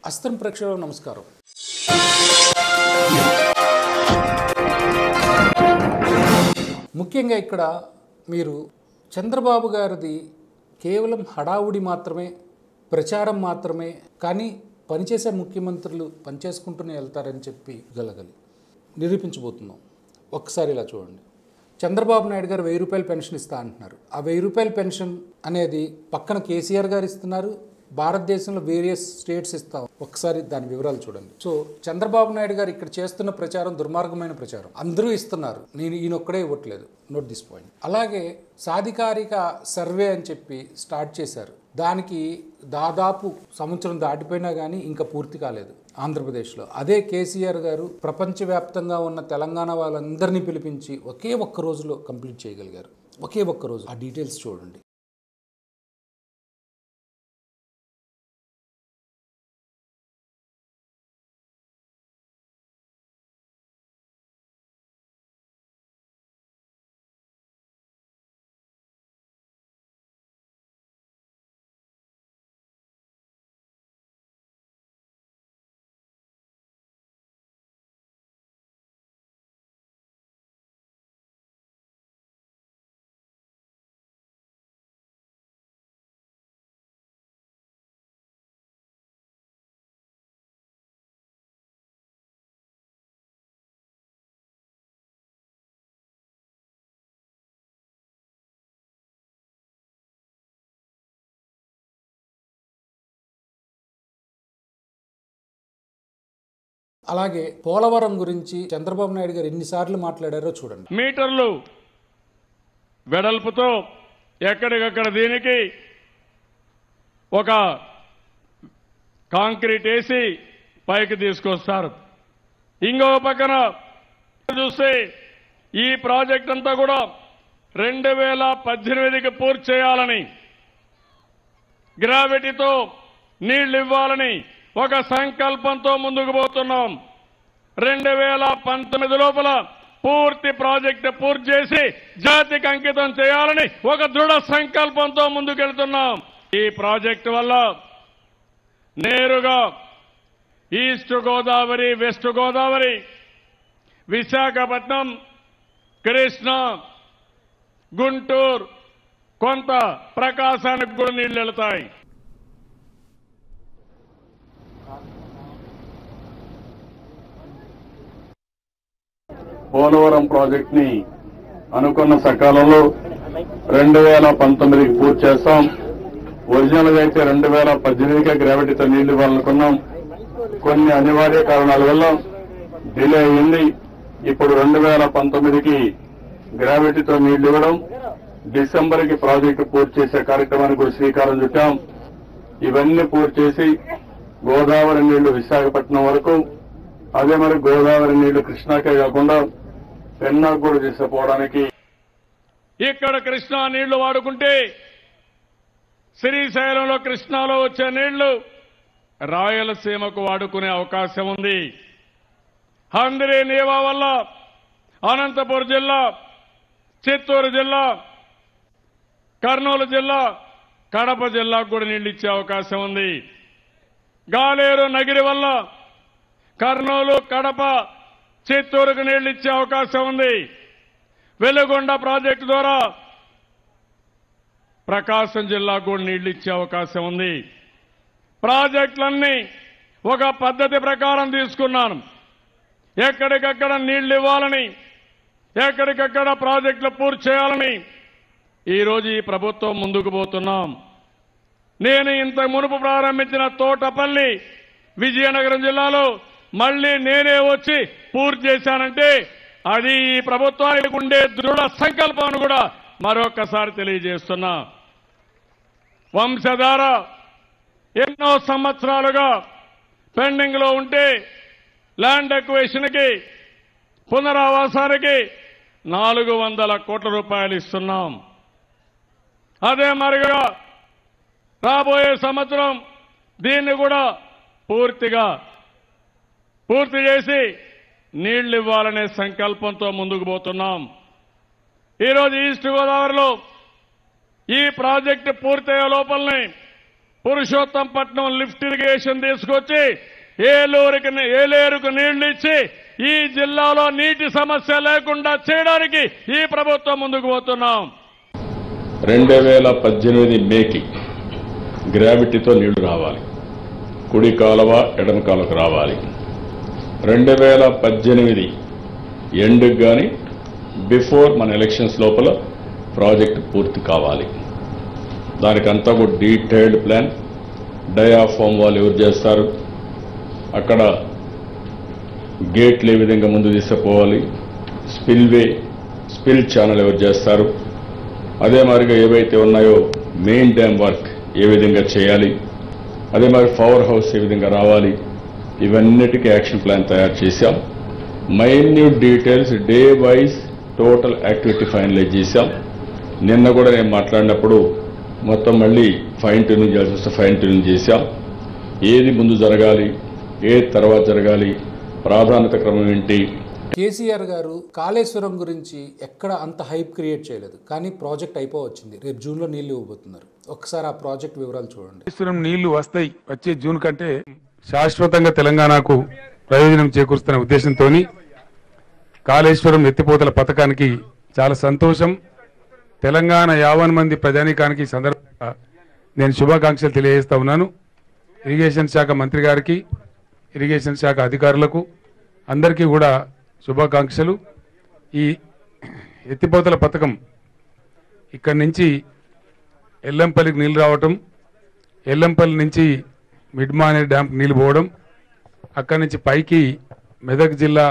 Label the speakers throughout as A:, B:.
A: అస్త్రం ప్రేక్షకులకు నమస్కారం. ముఖ్యంగా ఇక్కడ మీరు చంద్రబాబు గారిది కేవలం హడావుడి మాత్రమే, ప్రచారం మాత్రమే, కానీ పనిచేసే ముఖ్యమంత్రులు పనిచేసుకుంటూనే వెళ్తారని చెప్పి నిరూపించబోతున్నాం. ఒక్కసారి ఇలా చూడండి. చంద్రబాబు నాయుడు గారు 1000 రూపాయల పెన్షన్ ఇస్తా అంటున్నారు. ఆ 1000 రూపాయల పెన్షన్ అనేది పక్కన కేసీఆర్ గారు ఇస్తున్నారు, భారతదేశంలో వేరియస్ స్టేట్స్ ఇస్తాం. ఒకసారి దాని వివరాలు చూడండి. సో చంద్రబాబు నాయుడు గారు ఇక్కడ చేస్తున్న ప్రచారం దుర్మార్గమైన ప్రచారం. అందరూ ఇస్తున్నారు, ఈయనొక్కడే ఇవ్వట్లేదు. Note this point. అలాగే సాధికారిక సర్వే అని చెప్పి స్టార్ట్ చేశారు. దానికి దాదాపు సంవత్సరం దాటిపోయినా కానీ ఇంకా పూర్తి కాలేదు ఆంధ్రప్రదేశ్లో. అదే కేసీఆర్ గారు ప్రపంచవ్యాప్తంగా ఉన్న తెలంగాణ వాళ్ళందరినీ పిలిపించి ఒకే ఒక్క రోజులో కంప్లీట్ చేయగలిగారు. ఒకే ఒక్క రోజు. ఆ డీటెయిల్స్ చూడండి. అలాగే పోలవరం గురించి చంద్రబాబు నాయుడు గారు ఎన్నిసార్లు మాట్లాడారో చూడండి.
B: మీటర్లు వెడల్పుతో ఎక్కడికక్కడ దీనికి ఒక కాంక్రీట్ వేసి పైకి తీసుకొస్తారు. ఇంకో పక్కన చూస్తే ఈ ప్రాజెక్ట్ అంతా కూడా 2018కి పూర్తి చేయాలని, గ్రావిటీతో నీళ్లు ఇవ్వాలని ఒక సంకల్పంతో ముందుకు పోతున్నాం. 2019 లోపల పూర్తి ప్రాజెక్టు పూర్తి చేసి జాతికి అంకితం చేయాలని ఒక దృఢ సంకల్పంతో ముందుకెళ్తున్నాం. ఈ ప్రాజెక్టు వల్ల నేరుగా ఈస్ట్ గోదావరి, వెస్ట్ గోదావరి, విశాఖపట్నం, కృష్ణా, గుంటూరు, కొంత ప్రకాశానికి కూడా నీళ్లు వెళతాయి.
C: పోలవరం ప్రాజెక్ట్ ని అనుకున్న సకాలంలో 2019కి పూర్తి చేస్తాం. ఒరిజినల్ గా అయితే 2018కే గ్రావిటీతో నీళ్లు ఇవ్వాలనుకున్నాం. కొన్ని అనివార్య కారణాల వల్ల డిలే అయింది. ఇప్పుడు 2019కి గ్రావిటీతో నీళ్లు ఇవ్వడం, డిసెంబర్కి ప్రాజెక్టు పూర్తి చేసే కార్యక్రమానికి కూడా శ్రీకారం చుట్టాం. ఇవన్నీ పూర్తి చేసి గోదావరి నీళ్లు విశాఖపట్నం వరకు, అదే మరి గోదావరి నీళ్లు కృష్ణాకే కాకుండా పెన్నాకు కూడా తీసుకుపోవడానికి
B: ఇక్కడ కృష్ణా నీళ్లు వాడుకుంటే శ్రీశైలంలో కృష్ణాలో వచ్చే నీళ్లు రాయలసీమకు వాడుకునే అవకాశం ఉంది. హంద్రీ నీవా వల్ల అనంతపురం జిల్లా, చిత్తూరు జిల్లా, కర్నూలు జిల్లా, కడప జిల్లాకు కూడా నీళ్లు ఇచ్చే అవకాశం ఉంది. గాలేరు నగిరి వల్ల కర్నూలు, కడప, చిత్తూరుకు నీళ్లు ఇచ్చే అవకాశం ఉంది. వెలుగొండ ప్రాజెక్టు ద్వారా ప్రకాశం జిల్లాకు కూడా నీళ్లు ఇచ్చే అవకాశం ఉంది. ప్రాజెక్టులన్నీ ఒక పద్ధతి ప్రకారం తీసుకున్నాను. ఎక్కడికక్కడ నీళ్లు ఇవ్వాలని, ఎక్కడికక్కడ ప్రాజెక్టులు పూర్తి చేయాలని ఈరోజు ఈ ప్రభుత్వం ముందుకు పోతున్నాం. నేను ఇంత మునుపు ప్రారంభించిన తోటపల్లి, విజయనగరం జిల్లాలో మళ్లీ నేనే వచ్చి పూర్తి చేశానంటే అది ఈ ప్రభుత్వానికి ఉండే దృఢ సంకల్పాన్ని కూడా మరొకసారి తెలియజేస్తున్నా. వంశధార ఎన్నో సంవత్సరాలుగా పెండింగ్ లో ఉంటే ల్యాండ్ ఎక్వేషన్కి, పునరావాసానికి 400 కోట్ల రూపాయలు ఇస్తున్నాం. అదే మరిగా రాబోయే సంవత్సరం దీన్ని కూడా పూర్తి చేసి నీళ్లు ఇవ్వాలనే సంకల్పంతో ముందుకు పోతున్నాం. ఈరోజు ఈస్ట్ గోదావరిలో ఈ ప్రాజెక్టు పూర్తయ్యే లోపలనే పురుషోత్తంపట్నం లిఫ్ట్ ఇరిగేషన్ తీసుకొచ్చి ఏలేరుకు నీళ్లు ఇచ్చి ఈ జిల్లాలో నీటి సమస్య లేకుండా చేయడానికి ఈ ప్రభుత్వం ముందుకు పోతున్నాం.
C: 2018 మేకి గ్రావిటీతో నీళ్లు రావాలి, కుడి కాలువ ఎడమ కాలువకు రావాలి. 2018 ఎండ్కి కానీ బిఫోర్ మన ఎలక్షన్స్ లోపల ప్రాజెక్ట్ పూర్తి కావాలి. దానికంతా కూడా డీటెయిల్డ్ ప్లాన్, డయాఫామ్ వాళ్ళు ఎవరు చేస్తారు, అక్కడ గేట్లు ఏ విధంగా ముందు తీసుకుపోవాలి, స్పిల్ ఛానల్ ఎవరు చేస్తారు, అదే మాదిరిగా ఏవైతే ఉన్నాయో మెయిన్ డ్యామ్ వర్క్ ఏ విధంగా చేయాలి, అదే మరి పవర్ హౌస్ ఏ విధంగా రావాలి, ఇవన్నిటికీ యాక్షన్ ప్లాన్ తయారు చేశాం. Minute details day wise total activity finalise చేశాం. నిన్న కూడా నేను మాట్లాడినప్పుడు మొత్తం మళ్ళీ ఫైన్ ట్యూనింగ్ చేయాల్సి వస్తే ఫైన్ ట్యూనింగ్ చేశాం. ఏది ముందు జరగాలి, ఏది తర్వాత జరగాలి, ప్రాధాన్యత క్రమం ఏంటి.
A: కేసీఆర్ గారు కాళేశ్వరం గురించి ఎక్కడ అంత హైప్ క్రియేట్ చేయలేదు, కానీ ప్రాజెక్ట్ అయిపోవచ్చింది. రేపు జూన్లో నీళ్లు ఇవ్వబోతున్నారు. ఒకసారి ఆ ప్రాజెక్ట్ వివరాలు చూడండి.
D: కాళేశ్వరం నీళ్లు వస్తాయి, వచ్చే జూన్ కంటే శాశ్వతంగా తెలంగాణకు ప్రయోజనం చేకూరుస్తున్న ఉద్దేశంతో కాళేశ్వరం ఎత్తిపోతల పథకానికి చాలా సంతోషం. తెలంగాణ 50 మంది ప్రజానీకానికి సందర్భంగా నేను శుభాకాంక్షలు తెలియజేస్తా ఉన్నాను. ఇరిగేషన్ శాఖ మంత్రి గారికి, ఇరిగేషన్ శాఖ అధికారులకు అందరికీ కూడా శుభాకాంక్షలు. ఈ ఎత్తిపోతల పథకం ఇక్కడి నుంచి ఎల్లంపల్లికి నీళ్లు రావటం, ఎల్లంపల్లి నుంచి మిడ్మానే డ్యాంకి నీళ్లు పోవడం, అక్కడి నుంచి పైకి మెదక్ జిల్లా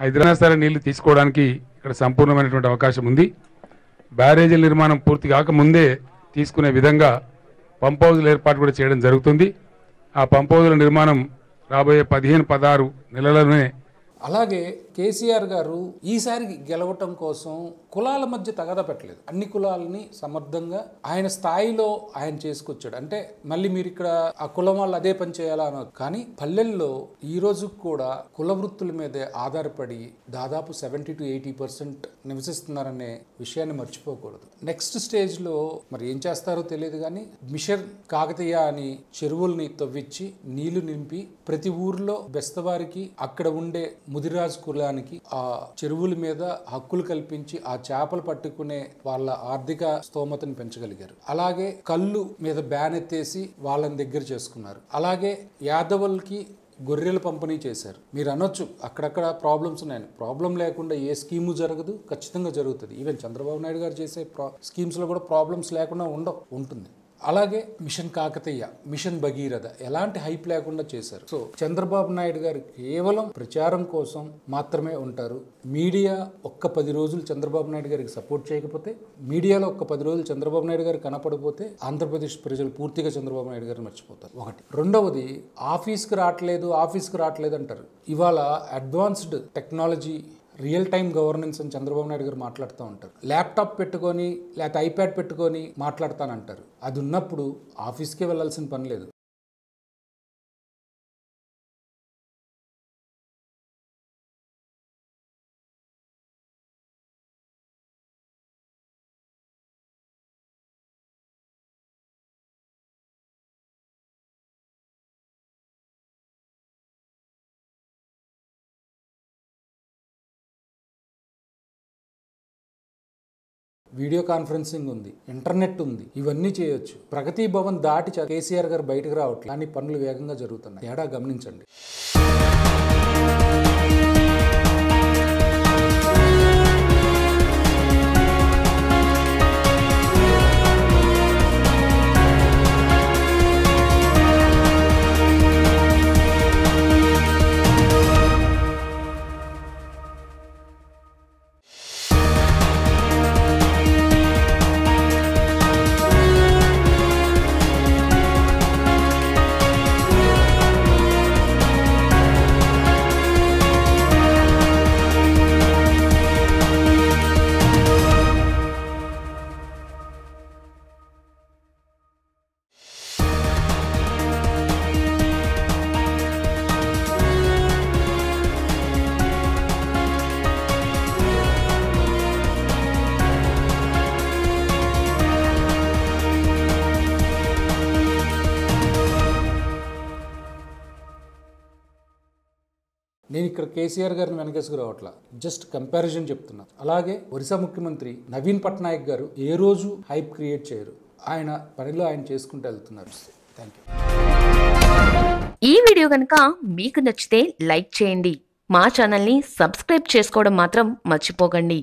D: హైదరాబాద్ నీళ్లు తీసుకోవడానికి ఇక్కడ సంపూర్ణమైనటువంటి అవకాశం ఉంది. బ్యారేజీల నిర్మాణం పూర్తి కాకముందే తీసుకునే విధంగా పంప్ హౌజుల ఏర్పాటు కూడా చేయడం జరుగుతుంది. ఆ పంప్ హౌజుల నిర్మాణం రాబోయే 15-16 నెలలనే.
A: అలాగే కేసీఆర్ గారు ఈసారి గెలవటం కోసం కులాల మధ్య తగాదా పెట్టలేదు. అన్ని కులాలని సమర్థంగా ఆయన స్థాయిలో ఆయన చేసుకొచ్చాడు. అంటే మళ్ళీ మీరు ఇక్కడ ఆ కులం వాళ్ళు అదే పని చేయాలా అన్నారు, కానీ పల్లెల్లో ఈ రోజు కూడా కుల వృత్తుల మీదే ఆధారపడి దాదాపు 70-80% నివసిస్తున్నారనే విషయాన్ని మర్చిపోకూడదు. నెక్స్ట్ స్టేజ్లో మరి ఏం చేస్తారో తెలియదు, కానీ మిషన్ కాకతీయ అని చెరువుల్ని తవ్వించి నీళ్లు నింపి ప్రతి ఊర్లో బెస్తవారికి అక్కడ ఉండే ముదిరాజు కులానికి ఆ చెరువుల మీద హక్కులు కల్పించి ఆ చేపలు పట్టుకునే వాళ్ళ ఆర్థిక స్తోమతను పెంచగలిగారు. అలాగే కళ్ళు మీద బ్యాన్ ఎత్తేసి వాళ్ళని దగ్గర చేసుకున్నారు. అలాగే యాదవులకి గొర్రెల పంపిణీ చేశారు. మీరు అనొచ్చు అక్కడక్కడ ప్రాబ్లమ్స్ ఉన్నాయని. ప్రాబ్లం లేకుండా ఏ స్కీము జరగదు, ఖచ్చితంగా జరుగుతుంది. ఈవెన్ చంద్రబాబు నాయుడు గారు చేసే స్కీమ్స్లో కూడా ప్రాబ్లమ్స్ లేకుండా ఉంటుంది. అలాగే మిషన్ కాకతీయ, మిషన్ భగీరథ ఎలాంటి హైప్ లేకుండా చేశారు. సో చంద్రబాబు నాయుడు గారు కేవలం ప్రచారం కోసం మాత్రమే ఉంటారు. మీడియా ఒక్క 10 రోజులు చంద్రబాబు నాయుడు గారికి సపోర్ట్ చేయకపోతే, మీడియాలో ఒక్క 10 రోజులు చంద్రబాబు నాయుడు గారు కనపడిపోతే ఆంధ్రప్రదేశ్ ప్రజలు పూర్తిగా చంద్రబాబు నాయుడు గారిని మర్చిపోతారు. ఒకటి. రెండవది, ఆఫీస్కి రావట్లేదు అంటారు. ఇవాళ advanced technology, real time governance అని చంద్రబాబు నాయుడు గారు మాట్లాడుతూ ఉంటారు. ల్యాప్టాప్ పెట్టుకొని లేకపోతే ఐప్యాడ్ పెట్టుకొని మాట్లాడతానంటారు. అది ఉన్నప్పుడు ఆఫీస్కే వెళ్ళాల్సిన పని లేదు. వీడియో కాన్ఫరెన్సింగ్ ఉంది, ఇంటర్నెట్ ఉంది, ఇవన్నీ చేయొచ్చు. ప్రగతి భవన్ దాటి కేసీఆర్ గారు బయటకు రావట్లేదు, కానీ పనులు వేగంగా జరుగుతున్నాయి. తేడా గమనించండి. నేను ఇక్కడ కేసీఆర్ గారిని వెనకేసుకు రావట్లా, జస్ట్ కంపారిజన్ చెప్తున్నా. అలాగే ఒరిస్సా ముఖ్యమంత్రి నవీన్ పట్నాయక్ గారు ఏ రోజు హైప్ క్రియేట్ చేయరు, ఆయన పనిలో ఆయన చేసుకుంటూ వెళ్తున్నారు. Thank you.
E: ఈ వీడియో కనుక మీకు నచ్చితే లైక్ చేయండి, మా ఛానల్ని సబ్స్క్రైబ్ చేసుకోవడం మాత్రం మర్చిపోకండి.